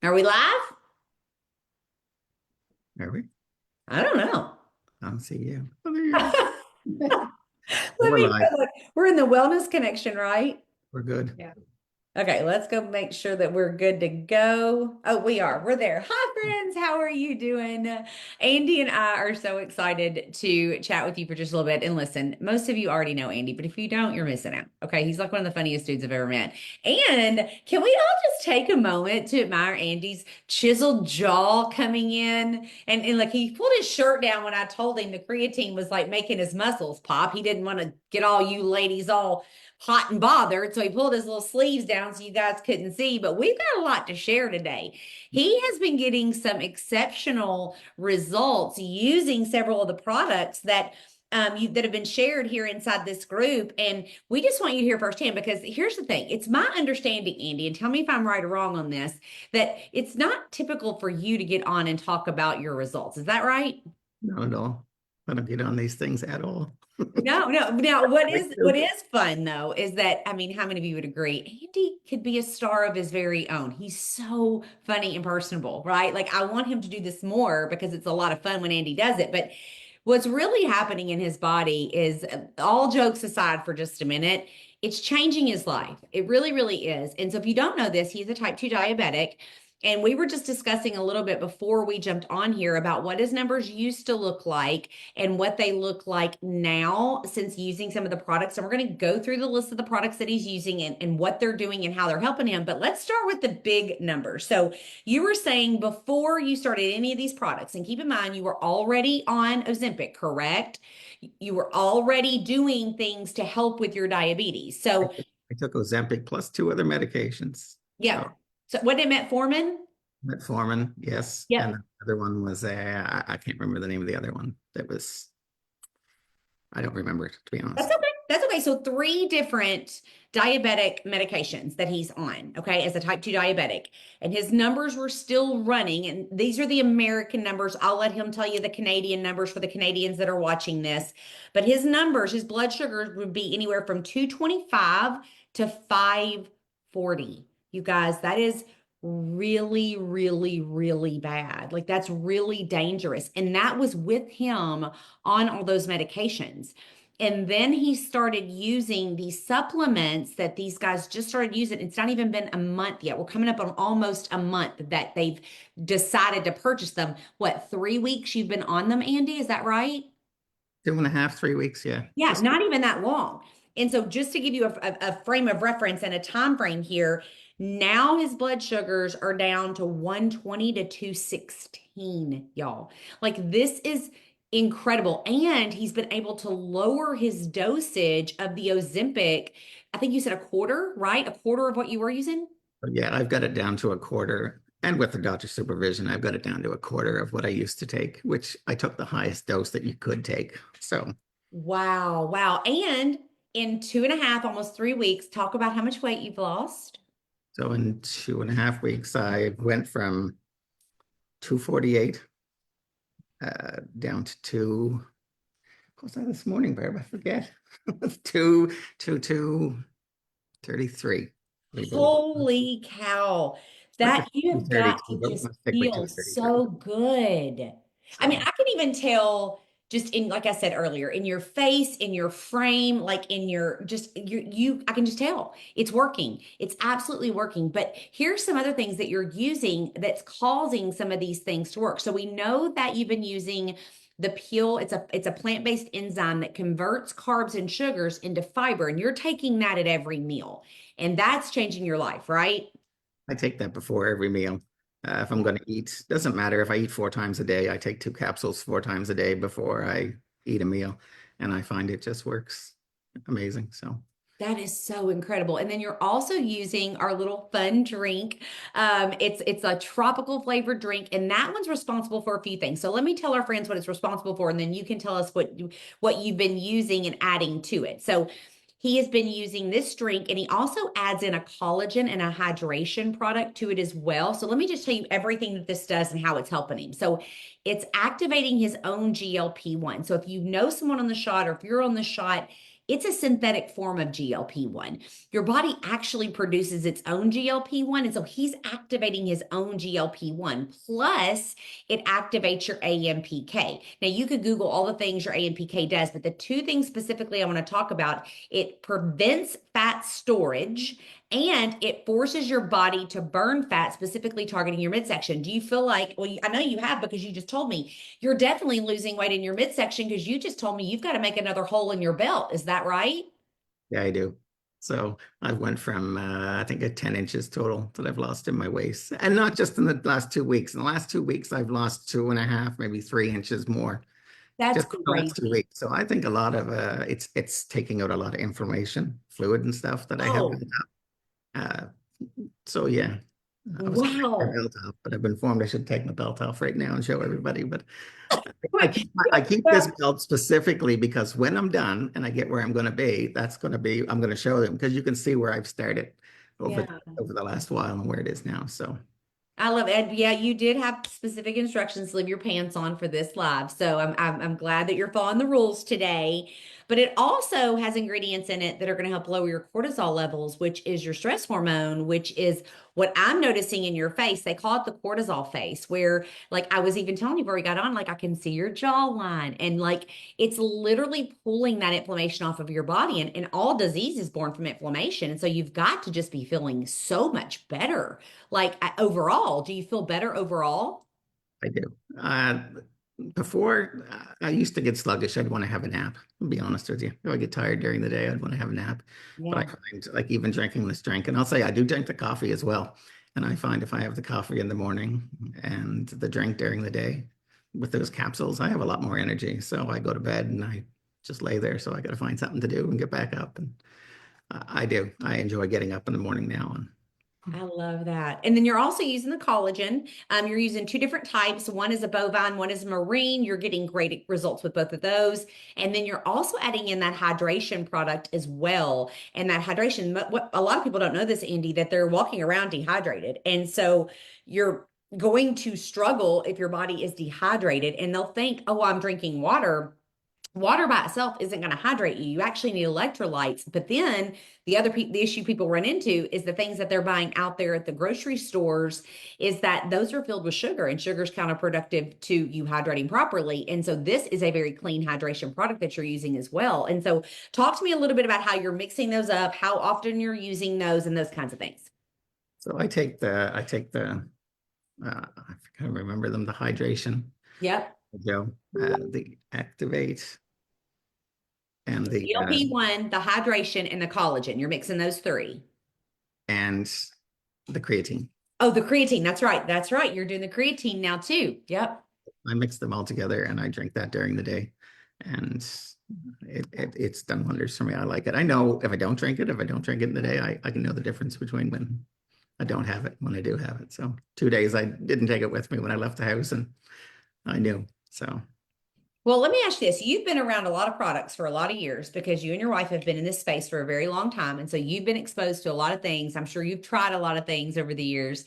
Are we live? Are we? I don't know. I don't see you. Oh, there you are. Let We're me live. look. We're in the wellness connection, right? We're good. Yeah. Okay, let's go make sure that we're good to go. Oh, we are. We're there. Hi, friends. How are you doing? Andy and I are so excited to chat with you for just a little bit. And listen, most of you already know Andy, but if you don't, you're missing out. Okay, he's like one of the funniest dudes I've ever met. And can we all just take a moment to admire Andy's chiseled jaw coming in? And like he pulled his shirt down when I told him the creatine was like making his muscles pop. He didn't want to get all you ladies all hot and bothered. So he pulled his little sleeves down so you guys couldn't see. But we've got a lot to share today. He has been getting some exceptional results using several of the products that have been shared here inside this group. And we just want you to hear firsthand because here's the thing. It's my understanding, Andy, and tell me if I'm right or wrong on this, that it's not typical for you to get on and talk about your results. Is that right? Not at all. I don't get on these things at all. No, no. Now, what Like is what you. is fun though is that I mean, how many of you would agree? Andy could be a star of his very own. He's so funny and personable, right? Like I want him to do this more because it's a lot of fun when Andy does it. But what's really happening in his body is all jokes aside for just a minute, it's changing his life. It really, really is. And so if you don't know this, he's a type 2 diabetic. And we were just discussing a little bit before we jumped on here about what his numbers used to look like and what they look like now since using some of the products. And we're going to go through the list of the products that he's using and what they're doing and how they're helping him. But let's start with the big numbers. So you were saying before you started any of these products, and keep in mind you were already on Ozempic, correct? You were already doing things to help with your diabetes. I So took, I took Ozempic plus two other medications. yeah. So So what did metformin? metformin, yes. And Yep. the other one was I can't remember the name of the other one. That was I don't remember it, to be That's honest. okay. That's okay. So three different diabetic medications that he's on, okay, as a type 2 diabetic. And his numbers were still running. And these are the American numbers. I'll let him tell you the Canadian numbers for the Canadians that are watching this. But his numbers, his blood sugars would be anywhere from 225 to 540. You guys, that is really, really, really bad. Like that's really dangerous. And that was with him on all those medications. And then he started using these supplements that these guys just started using. It's not even been a month yet. We're coming up on almost a month that they've decided to purchase them. What, 3 weeks you've been on them, Andy? Is that right? 2.5, 3 weeks, yeah. Yeah, Just not even that long. And so just to give you a frame of reference and a time frame here, now his blood sugars are down to 120 to 216, y'all. Like this is incredible. And he's been able to lower his dosage of the Ozempic. I think you said a quarter, right? A quarter of what you were using? yeah, I've got it down to a quarter. And with the doctor's supervision, I've got it down to a quarter of what I used to take, which I took the highest dose that you could take. So Wow, wow. And in 2.5, almost 3 weeks, talk about how much weight you've lost. So in 2.5 weeks, I went from 248 down to what was that this morning, Barb? I forget. Two 33. I believe. Holy cow. Went to That you have got 232, to but just let's stick with feel 233. so good. I mean, So I can even tell just in, like I said earlier, in your face, in your frame, like in your just I can just tell it's working. It's absolutely working. But here's some other things that you're using that's causing some of these things to work. So we know that you've been using the peel. It's a plant-based enzyme that converts carbs and sugars into fiber, and you're taking that at every meal. And that's changing your life, right? I take that before every meal. If I'm going to eat, doesn't matter if I eat 4 times a day, I take 2 capsules 4 times a day before I eat a meal. And I find it just works amazing. So That is so incredible. And then you're also using our little fun drink. It's a tropical flavored drink, and that one's responsible for a few things. So let me tell our friends what it's responsible for, and then you can tell us what you've been using and adding to it. So he has been using this drink, and he also adds in a collagen and a hydration product to it as well. So let me just tell you everything that this does and how it's helping him. So it's activating his own GLP-1. So if you know someone on the shot, or if you're on the shot, it's a synthetic form of GLP-1. Your body actually produces its own GLP-1. And so he's activating his own GLP-1. Plus, it activates your AMPK. Now, you could Google all the things your AMPK does, but the two things specifically I want to talk about, it prevents fat storage and it forces your body to burn fat, specifically targeting your midsection. Do you feel like, well, I know you have because you just told me you're definitely losing weight in your midsection because you just told me you've got to make another hole in your belt. Is that right? Yeah, I do. So I went from I think 10 inches total that I've lost in my waist. And not just in the last 2 weeks. In the last 2 weeks, I've lost 2.5, maybe 3 inches more That's just in the last two crazy. weeks. So I think a lot of it's taking out a lot of inflammation, fluid and stuff that I have. Oh, Uh, so yeah, I was going to take my wow. belt off, but I've been informed I should take my belt off right now and show everybody. But Wait, I keep this well, belt specifically because when I'm done and I get where I'm going to be, I'm going to show them because you can see where I've started over yeah. over the last while and where it is now. So I love it. Yeah, you did have specific instructions to leave your pants on for this live. So I'm glad that you're following the rules today. But it also has ingredients in it that are going to help lower your cortisol levels, which is your stress hormone, which is what I'm noticing in your face. They call it the cortisol face, where like I was even telling you before we got on, like I can see your jawline and like it's literally pulling that inflammation off of your body. And all disease is born from inflammation. And so you've got to just be feeling so much better like overall, do you feel better overall? I do. Before, I used to get sluggish. I'd want to have a nap. I'll be honest with you. If I get tired during the day, I'd want to have a nap. But I Yeah. find like even drinking this drink, and I'll say I do drink the coffee as well. And I find if I have the coffee in the morning and the drink during the day with those capsules, I have a lot more energy. So I go to bed and I just lay there. So I got to find something to do and get back up. And I do. I enjoy getting up in the morning now. And I love that. And then you're also using the collagen. You're using two different types. One is a bovine, one is marine. You're getting great results with both of those. And then you're also adding in that hydration product as well. And that hydration, what a lot of people don't know this, Andy, that they're walking around dehydrated. And so you're going to struggle if your body is dehydrated and they'll think, oh, I'm drinking water. Water by itself isn't going to hydrate you. You actually need electrolytes. But then the issue people run into is the things that they're buying out there at the grocery stores is that those are filled with sugar and sugar is counterproductive to you hydrating properly. And so this is a very clean hydration product that you're using as well. And so talk to me a little bit about how you're mixing those up, how often you're using those and those kinds of things. so I take the I can't remember them, the hydration, Yep. Joe, the activate and the GLP-1, the hydration, and the collagen. You're mixing those three. and the creatine. Oh, the creatine. That's right. That's right. You're doing the creatine now too. Yep. I mix them all together and I drink that during the day, and it's done wonders for me. I like it. I know if I don't drink it, in the day, I can know the difference between when I don't have it, when I do have it. So 2 days I didn't take it with me when I left the house, and I knew. So Well, let me ask you this. You've been around a lot of products for a lot of years because you and your wife have been in this space for a very long time. And so you've been exposed to a lot of things. I'm sure you've tried a lot of things over the years.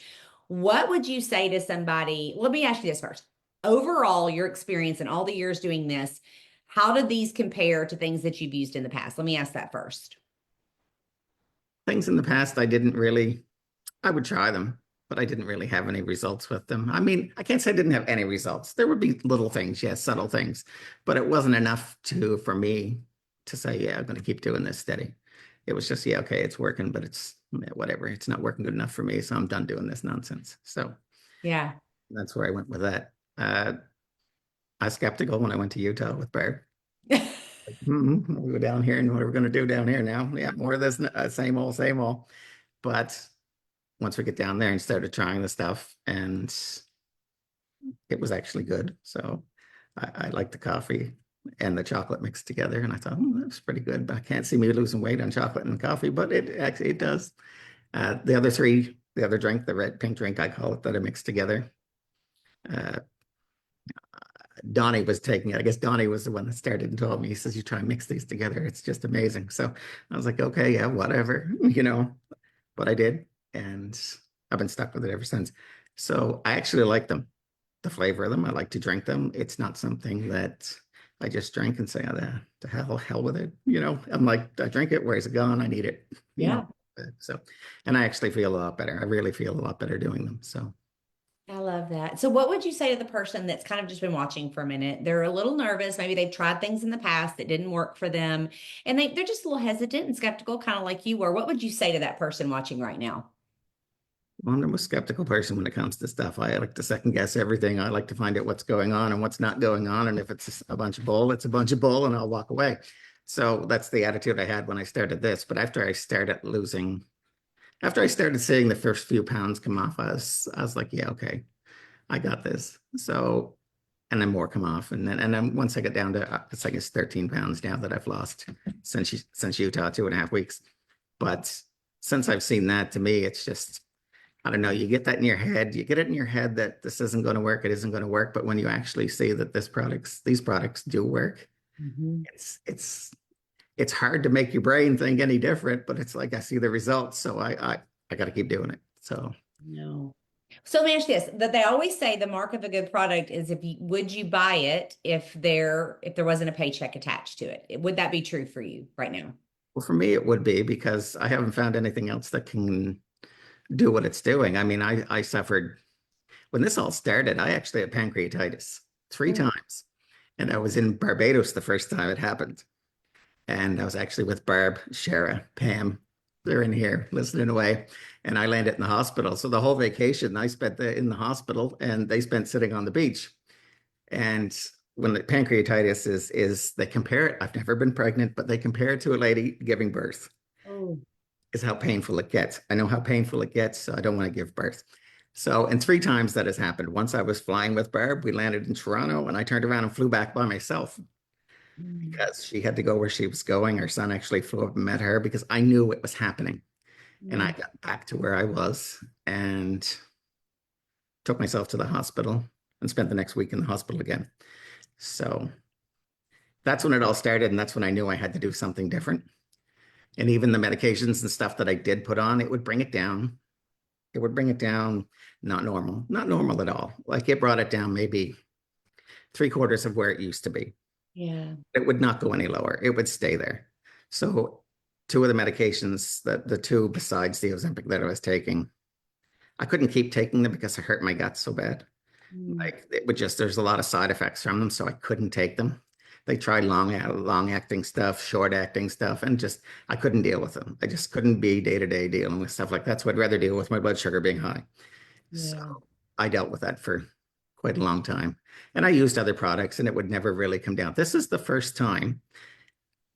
What would you say to somebody? Let me ask you this first. Overall, your experience in all the years doing this, how did these compare to things that you've used in the past? Let me ask that first. things in the past I didn't really. I would try them, but I didn't really have any results with them. I mean, I can't say I didn't have any results. There would be little things, yes, subtle things, but it wasn't enough for me to say, yeah, I'm going to keep doing this steady. It was just, yeah, okay, it's working, but it's whatever. It's not working good enough for me, so I'm done doing this nonsense. So Yeah. that's where I went with that. I was skeptical when I went to Utah with Barb. We go down here, and what are we going to do down here now? Yeah, more of this, same old, same old. But once we get down there and started trying the stuff, and it was actually good. So I like the coffee and the chocolate mixed together, and I thought, that's pretty good. But I can't see me losing weight on chocolate and coffee, but it actually it does. The other three, the other drink, the red pink drink, I call it, that I mixed together. Uh, Donnie was taking it. I guess Donnie was the one that started and told me. He says, "You try and mix these together. It's just amazing." So I was like, "Okay, yeah, whatever," But I did, and I've been stuck with it ever since. So I actually like them, the flavor of them. I like to drink them. It's not something that I just drink and say, oh, the hell with it. I'm like, I drink it. Where's it gone? I need it. You know. Yeah. So, and I actually feel a lot better. I really feel a lot better doing them. So, I love that. So, what would you say to the person that's kind of just been watching for a minute? They're a little nervous. Maybe they've tried things in the past that didn't work for them, and they're just a little hesitant and skeptical, kind of like you were. What would you say to that person watching right now? well, I'm a skeptical person when it comes to stuff. I like to second guess everything. I like to find out what's going on and what's not going on. And if it's a bunch of bull, it's a bunch of bull, and I'll walk away. So that's the attitude I had when I started this. But after I started seeing the first few pounds come off, I was like, yeah, okay, I got this. So, and then more come off, and then once I get down to it's like it's 13 pounds now that I've lost since Utah, 2.5 weeks. But since I've seen that, to me, it's just I don't know. You get that in your head. You get it in your head that this isn't going to work. It isn't going to work. But when you actually see that these products do work, Mhm. it's hard to make your brain think any different. But it's like I see the results, so I got to keep doing it. So No. So let me ask you this, that they always say the mark of a good product is would you buy it if there wasn't a paycheck attached to it? Would that be true for you right now? well, for me, it would be because I haven't found anything else that can do what it's doing. I mean, I suffered when this all started. I actually had pancreatitis three Mm. times, and I was in Barbados the first time it happened. And I was actually with Barb, Shara, Pam. They're in here listening away. And I landed in the hospital. So the whole vacation I spent in the hospital and they spent sitting on the beach. And when the pancreatitis is they compare it, I've never been pregnant, but they compare it to a lady giving birth, Oh. is how painful it gets. I know how painful it gets, so I don't want to give birth. So, and three times that has happened. Once I was flying with Barb, we landed in Toronto and I turned around and flew back by myself Mm. because she had to go where she was going. Her son actually flew up and met her because I knew it was happening. And I Mm. got back to where I was and took myself to the hospital and spent the next week in the hospital again. So that's when it all started. And that's when I knew I had to do something different. And even the medications and stuff that I did put on, it would bring it down. It would bring it down, not normal at all. Like it brought it down maybe three-quarters of where it used to be. Yeah. It would not go any lower. It would stay there. So two of the medications that the two besides the Ozempic that I was taking, I couldn't keep taking them because it hurt my gut so bad. Mm. Like it would just, there's a lot of side effects from them, so I couldn't take them. They tried long acting stuff, short acting stuff, and just I couldn't deal with them. I just couldn't be day to day dealing with stuff like that. So I'd rather deal with my blood sugar being high. So Yeah. I dealt with that for quite a long time. And I used other products and it would never really come down. This is the first time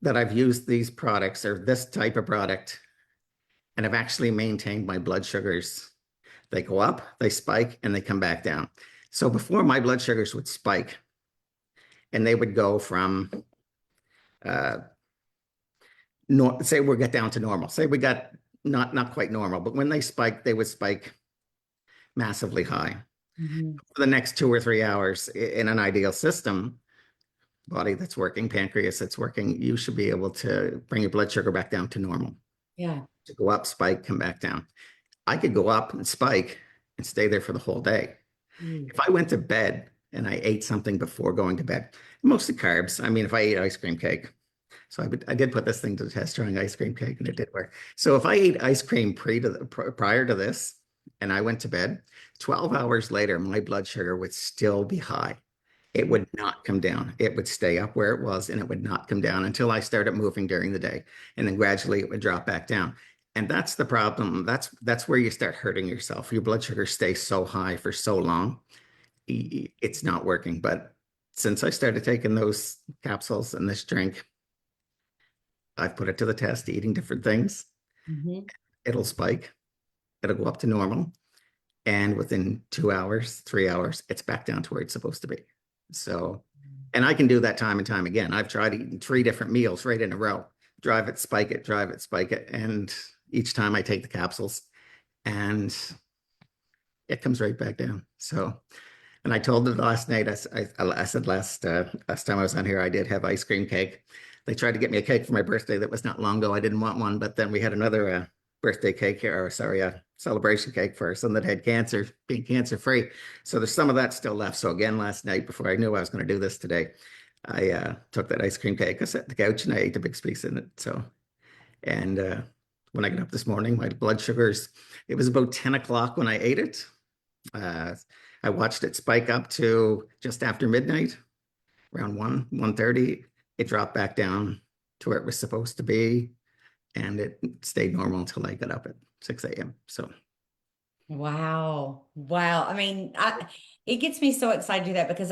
that I've used these products or this type of product and I've actually maintained my blood sugars. They go up, they spike, and they come back down. So before my blood sugars would spike and they would go from uh say we get down to normal. Say we got not quite normal, but when they spike, they would spike massively high. Mhm. For the next 2 or 3 hours in an ideal system, body that's working, pancreas that's working, you should be able to bring your blood sugar back down to normal. Yeah. To go up, spike, come back down. I could go up and spike and stay there for the whole day. Mm. If I went to bed and I ate something before going to bed, mostly carbs. I mean, if I ate ice cream cake, so I did put this thing to the test, trying ice cream cake, and it did work. So if I ate ice cream prior to this, and I went to bed, 12 hours later, my blood sugar would still be high. It Mm. would not come down. It would stay up where it was, and it would not come down until I started moving during the day, and then gradually it would drop back down. And that's the problem. That's where you start hurting yourself. Your blood sugar stays so high for so long, it's not working. But since I started taking those capsules and this drink, I've put it to the test, eating different things. Mhm. It'll spike, it'll go up to normal. And within 2 hours, 3 hours, it's back down to where it's supposed to be. So, and I can do that time and time again. I've tried eating three different meals right in a row, drive it, spike it. And each time I take the capsules and it comes right back down. So, and I told them last night, I said last time I was on here, I did have ice cream cake. They tried to get me a cake for my birthday that was not long ago. I didn't want one, but then we had another birthday cake here, or sorry, a celebration cake for our son that had cancer, being cancer free. So there's some of that still left. So again, last night before I knew I was going to do this today, I took that ice cream cake, I sat on the couch and I ate the big piece in it. So, and when I got up this morning, my blood sugars, it was about 10 o'clock when I ate it. Uh, I watched it spike up to just after midnight, around 1:30. It dropped back down to where it was supposed to be, and it stayed normal until I got up at 6 a.m. So, Wow. Wow. I mean, it gets me so excited to do that because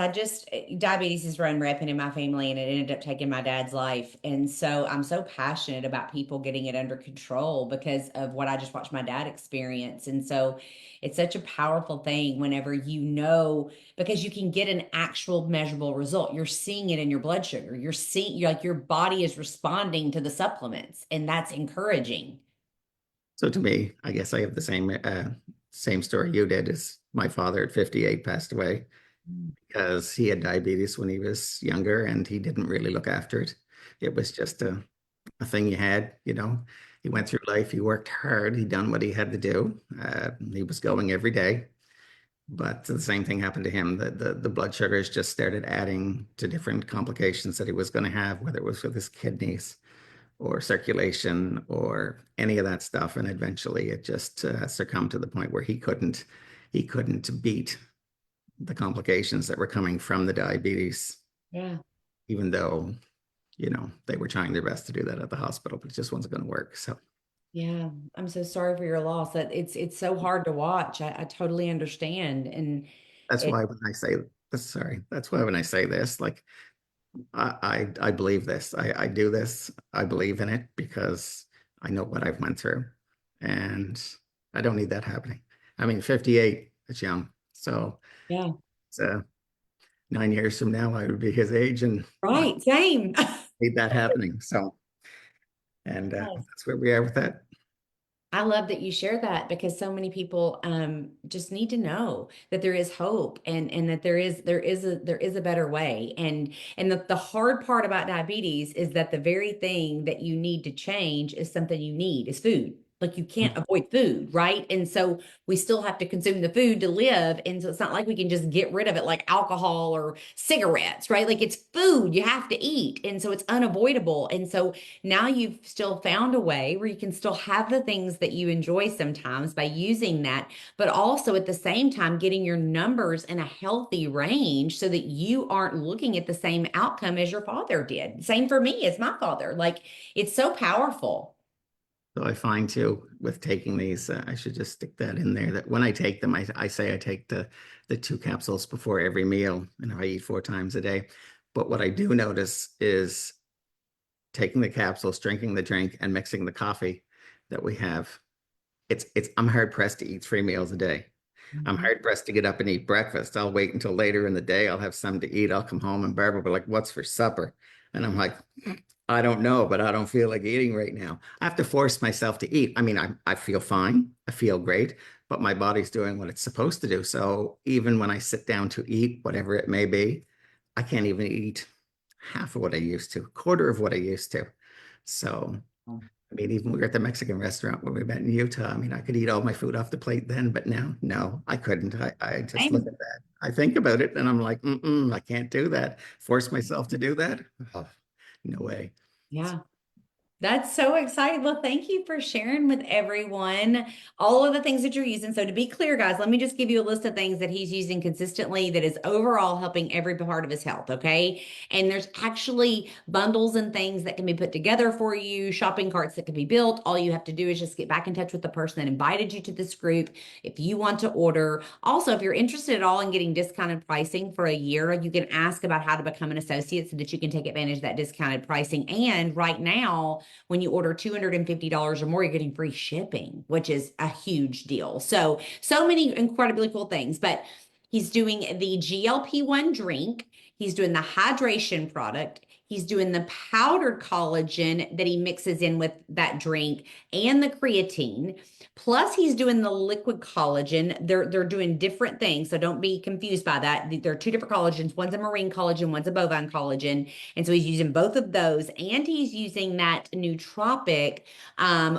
diabetes is run rampant in my family and it ended up taking my dad's life. And so I'm so passionate about people getting it under control because of what I just watched my dad experience. And so it's such a powerful thing whenever because you can get an actual measurable result. You're seeing it in your blood sugar. You're like your body is responding to the supplements, and that's encouraging. so to me, I guess I have the same story you did. As my father at 58 passed away because he had diabetes when he was younger and he didn't really look after it. It was just a thing you had, you know. He went through life, he worked hard, he done what he had to do. He was going every day. But the same thing happened to him. The blood sugars just started adding to different complications that he was going to have, whether it was with his kidneys or circulation or any of that stuff. And eventually it just succumbed to the point where he couldn't beat the complications that were coming from the diabetes, Yeah. even though, they were trying their best to do that at the hospital, but it just wasn't going to work. So Yeah, I'm so sorry for your loss. That it's so hard to watch. I totally understand. And that's it why when I say sorry, that's why when I say this, like I believe this. I do this. I believe in it because I know what I've went through, and I don't need that happening. I mean, 58, it's young. So yeah, it's 9 years from now, I would be his age, and I right, same. need that happening. So, and that's where we are with that. I love that you share that because so many people just need to know that there is hope and that there is a better way. And the hard part about diabetes is that the very thing that you need to change is something you need is food. Like you can't avoid food, right? And so we still have to consume the food to live. And so it's not like we can just get rid of it like alcohol or cigarettes, right? Like it's food you have to eat. And so it's unavoidable. And so now you've still found a way where you can still have the things that you enjoy sometimes by using that, but also at the same time getting your numbers in a healthy range so that you aren't looking at the same outcome as your father did. Same for me as my father. Like it's so powerful. So I find too with taking these, I should just stick that in there that when I take them, I say I take the 2 capsules before every meal, and I eat 4 times a day. But what I do notice is taking the capsules, drinking the drink, and mixing the coffee that we have. I'm hard pressed to eat 3 meals a day. I'm Mhm. hard pressed to get up and eat breakfast. I'll wait until later in the day. I'll have something to eat. I'll come home and Barbara will be like, "What's for supper?" And I'm like, "I don't know, but I don't feel like eating right now." I have to force myself to eat. I mean, I feel fine. I feel great, but my body's doing what it's supposed to do. So even when I sit down to eat, whatever it may be, I can't even eat half of what I used to, quarter of what I used to. So I mean, even we were at the Mexican restaurant when we met in Utah. I mean, I could eat all my food off the plate then, but now, no, I couldn't. I just look Same. at that. I think about it and I'm like, I can't do that. Force myself to do that? Oh, no way. Yeah. That's so exciting. Well, thank you for sharing with everyone all of the things that you're using. So, to be clear, guys, let me just give you a list of things that he's using consistently that is overall helping every part of his health. Okay. And there's actually bundles and things that can be put together for you, shopping carts that can be built. All you have to do is just get back in touch with the person that invited you to this group if you want to order. Also, if you're interested at all in getting discounted pricing for a year, you can ask about how to become an associate so that you can take advantage of that discounted pricing. And right now, when you order $250 or more, you're getting free shipping, which is a huge deal. So many incredibly cool things. But he's doing the GLP-1 drink, he's doing the hydration product, he's doing the powdered collagen that he mixes in with that drink and the creatine. Plus, he's doing the liquid collagen. They're doing different things, so don't be confused by that. There are two different collagens. One's a marine collagen, one's a bovine collagen. And so he's using both of those, and he's using that nootropic,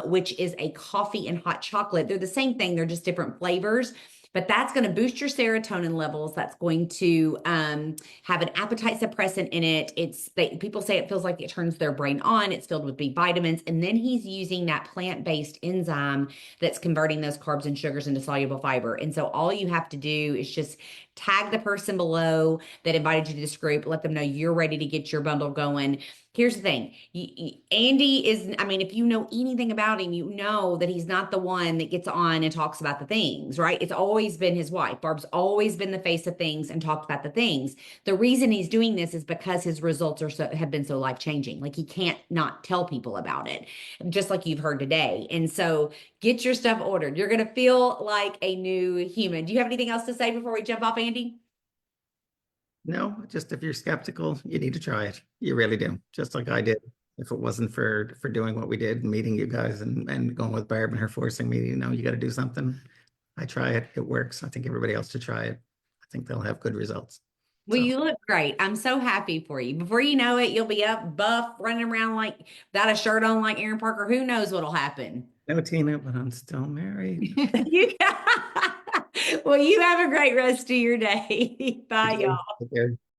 which is a coffee and hot chocolate. They're the same thing, they're just different flavors. but that's going to boost your serotonin levels. That's going to have an appetite suppressant in it. People say it feels like it turns their brain on. It's filled with B vitamins, and then he's using that plant-based enzyme that's converting those carbs and sugars into soluble fiber. And so all you have to do is just tag the person below that invited you to this group, let them know you're ready to get your bundle going. Here's the thing. Andy is, I mean, if you know anything about him, you know that he's not the one that gets on and talks about the things, right? It's always been his wife. Barb's always been the face of things and talked about the things. The reason he's doing this is because his results have been so life-changing. Like he can't not tell people about it, just like you've heard today. And so get your stuff ordered. You're going to feel like a new human. Do you have anything else to say before we jump off, Andy? No, just if you're skeptical, you need to try it. You really do. Just like I did. If it wasn't for doing what we did, meeting you guys and going with Barb and her forcing me, you got to do something. I try it. It works. I think everybody else should try it. I think they'll have good results. Well, So you look great. I'm so happy for you. Before you know it, you'll be up, buff, running around like without a shirt on, like Aaron Parker. Who knows what'll happen? no, Tina, but I'm still married. You Well, you have a great rest of your day. Bye, You y'all. too. Take care.